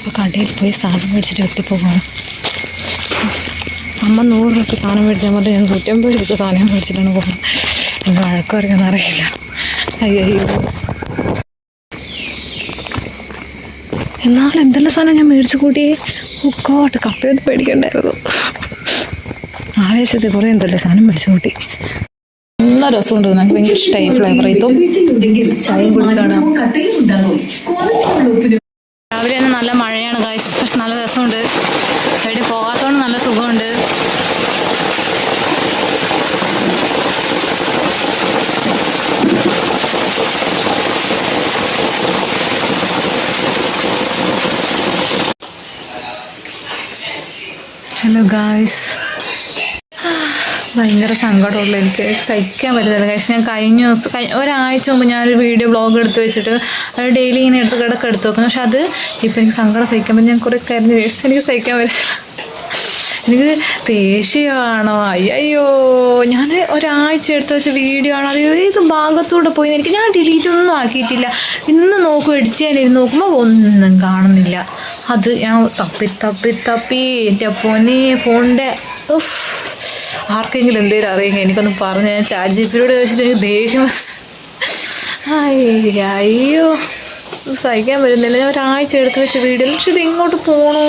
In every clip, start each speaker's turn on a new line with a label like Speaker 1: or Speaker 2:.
Speaker 1: ഇപ്പോൾ കടയിൽ പോയി സാധനം മേടിച്ചിട്ട് എത്തിപ്പോകണം. അമ്മ 100 രൂപയ്ക്ക് സാധനം മേടിച്ചാൽ മതി, ഞാൻ 150 രൂപയ്ക്ക് സാധനം മേടിച്ചിട്ടാണ് പോകുന്നത്. എനിക്ക് വഴക്കറിയാൻ അറിയില്ല. അയ്യോ, എന്നാൽ എന്തെല്ലാം സാധനം ഞാൻ മേടിച്ചു കൂട്ടി. ഉക്കോട്ട് കപ്പയൊന്നും പേടിക്കണ്ടായിരുന്നു. ആവേശത്തിൽ കുറേ എന്തെല്ലാം സാധനം മേടിച്ചു കൂട്ടി. നല്ല രസമുണ്ട്, നമുക്ക് ഭയങ്കര ഇഷ്ടമായി ഫ്ലേവർ ചെയ്തും. ചായയും കൊടുക്കാണ്. രാവിലെ തന്നെ നല്ല മഴയാണ് ഗൈസ്, പക്ഷെ നല്ല രസമുണ്ട്. എവിടെ പോകാത്തതുകൊണ്ട് നല്ല സുഖമുണ്ട്. ഹലോ ഗായ്സ്, ഭയങ്കര സങ്കടമുള്ളൂ, എനിക്ക് സഹിക്കാൻ പറ്റുന്നില്ല ഗൈസ്. ഞാൻ കഴിഞ്ഞ ദിവസം ഒരാഴ്ച മുമ്പ് ഞാനൊരു വീഡിയോ വ്ളോഗ് എടുത്ത് വെച്ചിട്ട് അത് ഡെയിലി ഇങ്ങനെ എടുത്ത് വെക്കുന്നു. പക്ഷെ അത് ഇപ്പം എനിക്ക് സങ്കടം സഹിക്കാൻ പറ്റും. ഞാൻ കുറേ കരഞ്ഞു ഗൈസ്, എനിക്ക് സഹിക്കാൻ പറ്റില്ല. എനിക്ക് ദേഷ്യമാണോ അയ്യോ. ഞാൻ ഒരാഴ്ച എടുത്ത് വെച്ച വീഡിയോ ആണ്, അത് ഏത് ഭാഗത്തൂടെ പോയി എനിക്ക്, ഞാൻ ഡിലീറ്റ് ഒന്നും ആക്കിയിട്ടില്ല. ഇന്ന് നോക്കും, എഡിറ്റ് ചെയ്യാനിരുന്ന് നോക്കുമ്പോൾ ഒന്നും കാണുന്നില്ല. അത് ഞാൻ തപ്പി എൻ്റെ പൊന്നെ ഫോണിൻ്റെ ആർക്കെങ്കിലും എന്തെങ്കിലും അറിയെങ്കിൽ എനിക്കൊന്ന് പറഞ്ഞ് ഞാൻ ചാറ്റ് ജിപിയോട് ചോദിച്ചിട്ട് എനിക്ക് ദേഷ്യം. അയ്യോ സഹിക്കാൻ പറ്റുന്നില്ല. ഞാൻ ഒരാഴ്ച എടുത്ത് വെച്ച വീഡിയോ, പക്ഷെ ഇത് ഇങ്ങോട്ട് പോകണോ?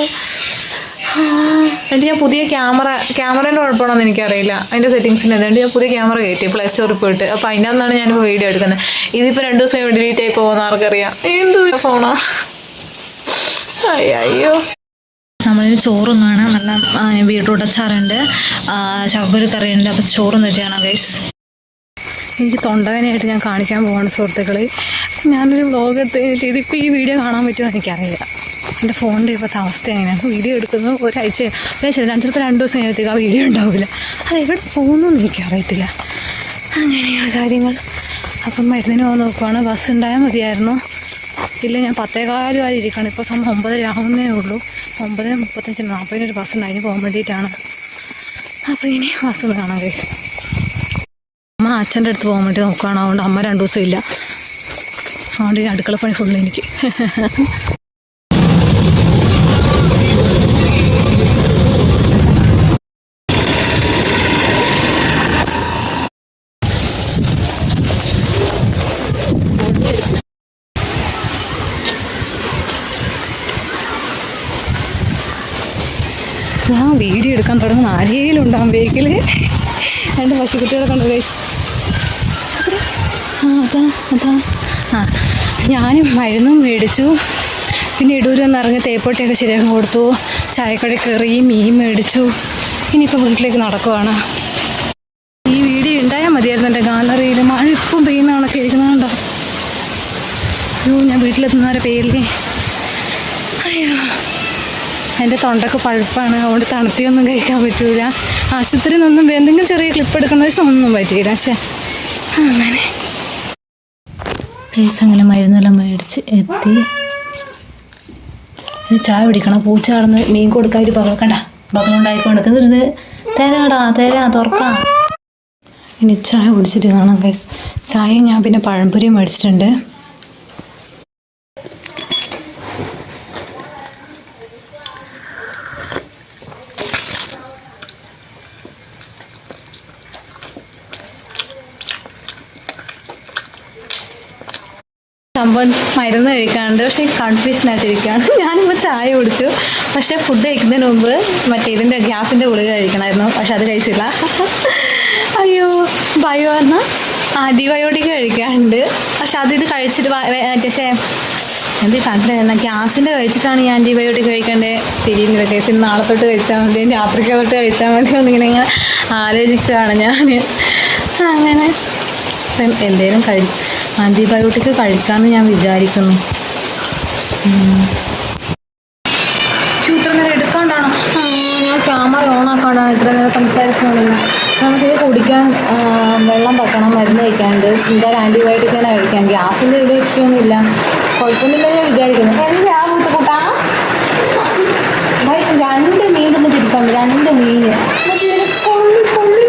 Speaker 1: എന്നിട്ട് ഞാൻ പുതിയ ക്യാമറേൻ്റെ കുഴപ്പമാണോന്ന് എനിക്കറിയില്ല, അതിൻ്റെ സെറ്റിങ്സിന്. അതുകൊണ്ട് ഞാൻ പുതിയ ക്യാമറ കയറ്റി പ്ലേ സ്റ്റോറിൽ പോയിട്ട്. അപ്പോൾ അതിൻ്റെ അന്നാണ് ഞാനിപ്പോൾ വീഡിയോ എടുക്കുന്നത്. ഇതിപ്പോൾ 2 ദിവസം ഡിലീറ്റ് ആയി പോകുന്ന ആർക്കറിയാം. എന്ത് ഫോണാ. അയ്യോ, നമ്മളിന് ചോറൊന്നാണ്. നല്ല ബീട്രൂട്ട് അച്ചാറുണ്ട്, ചക്കക്കുരു കറിയുണ്ട്. അപ്പോൾ ചോറും തെറ്റിയാണ് ഗൈസ്. എനിക്ക് തൊണ്ടവേനയായിട്ട് ഞാൻ കാണിക്കാൻ പോവാണ് സുഹൃത്തുക്കളെ. ഞാനൊരു വ്ളോഗ് എടുത്ത് ഇതിപ്പോൾ ഈ വീഡിയോ കാണാൻ പറ്റുമോ എനിക്കറിയില്ല. എൻ്റെ ഫോണിൻ്റെ ഇപ്പോഴത്തെ അവസ്ഥ എങ്ങനെയാണ്. വീഡിയോ എടുക്കുന്നത് ഒരാഴ്ച ചിലപ്പോൾ 2 ദിവസം കഴിഞ്ഞത്തേക്ക് ആ വീഡിയോ ഉണ്ടാവില്ല. അത് എവിടെ പോകുന്നു എനിക്കറിയത്തില്ല. അങ്ങനെയാണ് കാര്യങ്ങൾ. അപ്പം മരുന്നിന് പോകാൻ നോക്കുവാണ്. ബസ് ഉണ്ടായാൽ മതിയായിരുന്നു. ഇല്ല, ഞാൻ 10:15 ആയി ഇരിക്കുകയാണ്. ഇപ്പോൾ സമയം 9:30 ആവുന്നേ ഉള്ളൂ. 9:35 40 ബസ് ഉണ്ട്, അതിന് പോകാൻ വേണ്ടിയിട്ടാണ്. അപ്പോൾ ഇനി ബസ് ഒന്ന് കാണാൻ കഴിയും. അമ്മ അച്ഛൻ്റെ അടുത്ത് പോകാൻ വേണ്ടി നോക്കുകയാണ്. അതുകൊണ്ട് അമ്മ 2 ദിവസം ഇല്ല. അതുകൊണ്ട് ഇനി അടുക്കളപ്പണി ഫുള്ള് എനിക്ക്. ഞാൻ വീഡിയോ എടുക്കാൻ തുടങ്ങുന്ന ആരെങ്കിലും ഉണ്ടാകും ബേക്കിൽ. 2 പശുക്കുട്ടികളെ കണ്ടു ഗൈസ്. അതാ ഞാനും മരുന്നും മേടിച്ചു. പിന്നെ ഇടൂരിൽ നിന്ന് ഇറങ്ങി തേപ്പൊട്ടിയൊക്കെ ശരിയാക്കി കൊടുത്തു. ചായക്കട കയറി മീൻ മേടിച്ചു. ഇനിയിപ്പോൾ വീട്ടിലേക്ക് നടക്കുവാണ്. ഈ വീഡിയോ ഉണ്ടായാൽ മതിയായിരുന്നു എൻ്റെ ഗാലറിയിൽ. മഴ ഇപ്പം പെയ്യുന്ന കണക്കെ ഇരിക്കുന്നുണ്ടോ? അയ്യോ, ഞാൻ വീട്ടിലെത്തുന്നവരെ പേരില്ലേ. അയ്യോ, എൻ്റെ തൊണ്ടക്ക് പഴുപ്പാണ്, അതുകൊണ്ട് തണുത്തിയൊന്നും കഴിക്കാൻ പറ്റൂല. ആശുപത്രിയിൽ നിന്നൊന്നും എന്തെങ്കിലും ചെറിയ ക്ലിപ്പ് എടുക്കുന്ന വെച്ചാൽ ഒന്നും പറ്റിയില്ല. പക്ഷേ അങ്ങനെ അങ്ങനെ മരുന്നെല്ലാം മേടിച്ച് എത്തി. ചായ പിടിക്കണം. പൂച്ച കടന്ന് മീൻ കൊടുക്കാതിട്ട് കണ്ട ബഹളുണ്ടായിക്കൊണ്ടിരിക്കുന്നത്. തരാ തുറക്കാം. ഇനി ചായ കുടിച്ചിട്ട് കാണാം ഗൈസ്. ചായ ഞാൻ പിന്നെ പഴംപൊരി മേടിച്ചിട്ടുണ്ട്. സംഭവം മരുന്ന് കഴിക്കാണ്ട്, പക്ഷേ കൺഫ്യൂഷനായിട്ടിരിക്കുകയാണ്. ഞാനിപ്പോൾ ചായ കുടിച്ചു, പക്ഷേ ഫുഡ് കഴിക്കുന്നതിന് മുമ്പ് മറ്റേ ഇതിൻ്റെ ഗ്യാസിൻ്റെ ഗുളിക കഴിക്കണമായിരുന്നു. പക്ഷെ അത് കഴിച്ചില്ല. അയ്യോ, ബയോ എന്നാൽ ആൻറ്റിബയോട്ടിക് കഴിക്കാറുണ്ട്. പക്ഷെ ഇത് കഴിച്ചിട്ട് പക്ഷേ എന്ത് കണ്ടില്ല, ഗ്യാസിൻ്റെ കഴിച്ചിട്ടാണ് ഈ ആൻറ്റിബയോട്ടിക് കഴിക്കേണ്ടത് തിരിയുന്നില്ല. കേസ് നാളെ തൊട്ട് കഴിച്ചാൽ മതി, രാത്രിക്ക് തൊട്ട് കഴിച്ചാൽ മതി എന്നിങ്ങനെ ആലോചിക്കുകയാണ് ഞാൻ. അങ്ങനെ എന്തേലും ആൻറ്റിബയോട്ടിക് കഴിക്കാമെന്ന് ഞാൻ വിചാരിക്കുന്നു. ഇത്ര നേരം എടുക്കാണ്ടാണോ? ഞാൻ ക്യാമറ ഓണാക്കാണ്ടാണ് ഇത്ര നേരം സംസാരിച്ചുകൊണ്ടിരുന്നത്. നമുക്കിത് കുടിക്കാൻ വെള്ളം വെക്കണം, മരുന്ന് കഴിക്കാണ്ട്. എന്തായാലും ആൻറ്റിബയോട്ടിക് തന്നെ കഴിക്കാം. ഗ്യാസിൻ്റെ വലിയ ഇഷ്യൂ ഒന്നുമില്ല, കുഴപ്പമൊന്നുമില്ല ഞാൻ വിചാരിക്കുന്നു. എന്താ പൂച്ചക്കൂട്ടാ ഭയസ് 2 മീനൊന്ന് തിരിക്കാൻ, 2 മീൻ കൊള്ളി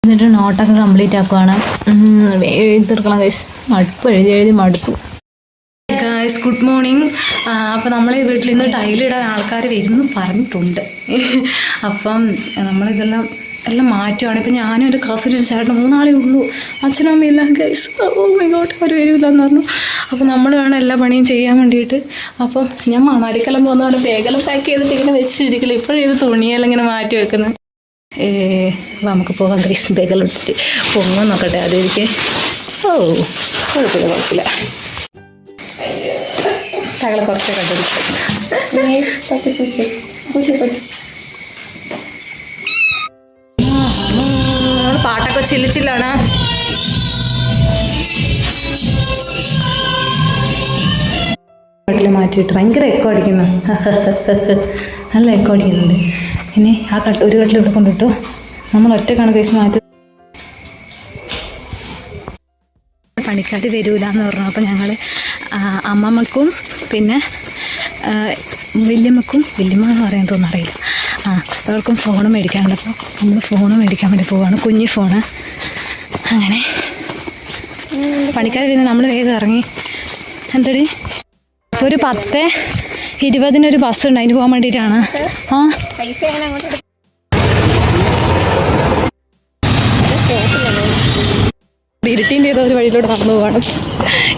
Speaker 1: എന്നിട്ട് നോട്ടൊക്കെ കംപ്ലീറ്റ് ആക്കുവാണ്. എഴുതി തീർക്കണം ഗൈസ്. മടുപ്പ് എഴുതി മടുത്തു. Guys good morning. അപ്പോൾ നമ്മൾ ഈ വീട്ടിൽ നിന്ന് ടൈലിടാൻ ആൾക്കാർ വരുമെന്ന് പറഞ്ഞിട്ടുണ്ട്. അപ്പം നമ്മളിതെല്ലാം മാറ്റുവാണ്. ഇപ്പം ഞാനും ഒരു കസിനും ഒരു ചേട്ടനും 3 ആളേ ഉള്ളൂ. അച്ഛനും അമ്മയില്ല ഗൈസ്. ഓ മൈ ഗോഡ്, അവർ വരില്ലെന്ന് പറഞ്ഞു. അപ്പോൾ നമ്മൾ വേണം എല്ലാ പണിയും ചെയ്യാൻ വേണ്ടിയിട്ട്. അപ്പം ഞാൻ മണാലിക്കെല്ലാം പോകുന്നതാണ് ബാഗെല്ലാം പാക്ക് ചെയ്തിട്ട് ഇങ്ങനെ വെച്ചിട്ടിരിക്കില്ല. ഇപ്പോഴും ഇത് തുണിയെല്ലാം ഇങ്ങനെ മാറ്റി വെക്കുന്നത്. അപ്പോൾ നമുക്ക് പോകാം ഗൈസ്. ബാഗെല്ലാം ഇട്ടിട്ട് പോകാൻ നോക്കട്ടെ. അതെനിക്ക് കുഴപ്പമില്ല. തകളെ കുറച്ച് പാട്ടൊക്കെ ചില്ലിച്ചില്ലാണ്. മാറ്റിയിട്ട് ഭയങ്കര എക്കോ അടിക്കുന്നു. നല്ല എക്കോ അടിക്കുന്നുണ്ട്. ഇനി ആ ഒരു കട്ടിൽ ഇവിടെ കൊണ്ടിട്ടു. നമ്മൾ ഒറ്റക്കാണ് കേസ് മാറ്റി. പണിക്കാർ വരൂല എന്ന് പറഞ്ഞു. അപ്പോൾ ഞങ്ങൾ അമ്മമ്മക്കും പിന്നെ വല്യമ്മ എന്ന് പറയാൻ തോന്നറിയില്ല. അവർക്കും ഫോണ് മേടിക്കാനുണ്ട്. അപ്പോൾ നമ്മൾ ഫോണ് മേടിക്കാൻ വേണ്ടി പോവുകയാണ്. കുഞ്ഞി ഫോണ്. അങ്ങനെ പണിക്കാർ വരുന്ന നമ്മൾ വേഗം ഇറങ്ങി. എന്തടി ഇപ്പോൾ ഒരു 10:20 ബസ് ഉണ്ട്. അതിന് പോകാൻ വേണ്ടിയിട്ടാണ്. ഇരുട്ടിൻ്റെ ഏതോ ഒരു വഴിയിലൂടെ നടന്നു പോവാണ്.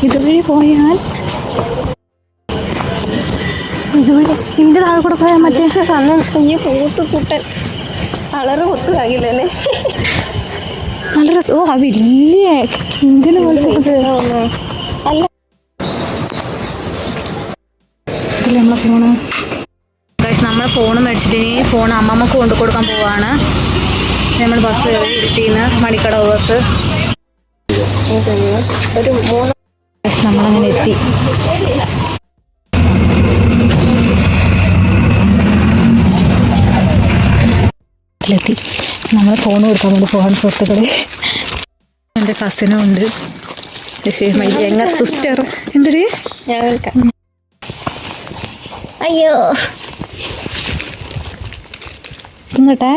Speaker 1: ഇതുവഴി പോയാൽ ഇതുവഴി ഇതിൻ്റെ താഴെ കൂടെ പോയാൽ മറ്റേ കുഞ്ഞ് കൂട്ടൻ കളറ് ഒത്തു കാകില്ലേ നല്ല രസം. ഓ വലിയ ഇതിന് പോലത്തെ അല്ല. ഇതിൽ നമ്മളെ ഫോണ് നമ്മളെ ഫോണ് മേടിച്ചിട്ട് ഇനി ഫോൺ അമ്മമ്മക്ക് കൊണ്ടു കൊടുക്കാൻ പോവാണ്. നമ്മൾ ബസ് കയറി ഇരുട്ടിന്ന് മണിക്കടവ് ബസ്. ഒരു 3 നമ്മളങ്ങനെ എത്തി. നമ്മൾ ഫോൺ കൊടുക്കാൻ വേണ്ടി പോകാൻ സുഹൃത്തുക്കളെ. എൻ്റെ കസിനും ഉണ്ട്. Younger sister. എന്തൊരു ഞാൻ വിളിക്കാം. അയ്യോ ഇങ്ങോട്ടെ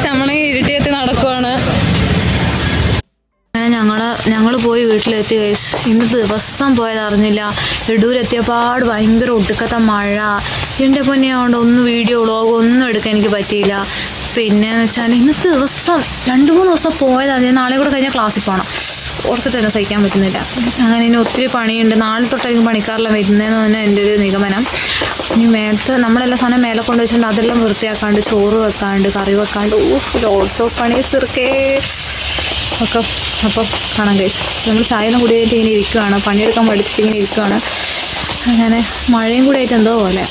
Speaker 1: നമ്മളെ ഇരുട്ടിയെത്തി നടക്കുവാണ്. ഞങ്ങൾ പോയി വീട്ടിലെത്തി ഗൈസ്. ഇന്ന് ദിവസം പോയത് അറിഞ്ഞില്ല. എടൂരെത്തിയപാട് ഭയങ്കര ഒടുക്കത്തെ മഴ. ഇതിൻ്റെ പൊന്നെ കൊണ്ട് ഒന്നും വീഡിയോ വ്ളോഗ് ഒന്നും എടുക്കാൻ എനിക്ക് പറ്റിയില്ല. പിന്നെയെന്ന് വെച്ചാൽ ഇന്നത്തെ ദിവസം 2-3 ദിവസം പോയത് അതെ. നാളെ കൂടെ കഴിഞ്ഞാൽ ക്ലാസ്സിൽ പോകണം. ഓർത്തിട്ട് തന്നെ സഹിക്കാൻ പറ്റുന്നില്ല. അങ്ങനെ ഇനി ഒത്തിരി പണിയുണ്ട്. നാളെ തൊട്ടായിരിക്കും പണിക്കാരെല്ലാം വരുന്നതെന്ന് തന്നെ എൻ്റെ ഒരു നിഗമനം. ഇനി മേലത്തെ നമ്മളെല്ലാം സാധനം മേലെ കൊണ്ട് വെച്ചിട്ടുണ്ട്. അതെല്ലാം വൃത്തിയാക്കാണ്ട്, ചോറ് വെക്കാണ്ട്, കറി വെക്കാണ്ട്, ലോട്ട്സ് ഓഫ് പണി ചെറുക്കേ ഒക്കെ. അപ്പോൾ കാണാം ഗൈസ്. നമ്മൾ ചായയെല്ലാം കൂടി ആയിട്ട് ഇങ്ങനെ ഇരിക്കുകയാണ്. പണിയെടുക്കാൻ പഠിച്ചിട്ട് ഇങ്ങനെ ഇരിക്കുകയാണ്. അങ്ങനെ മഴയും കൂടി ആയിട്ട് എന്തോ പോലെ.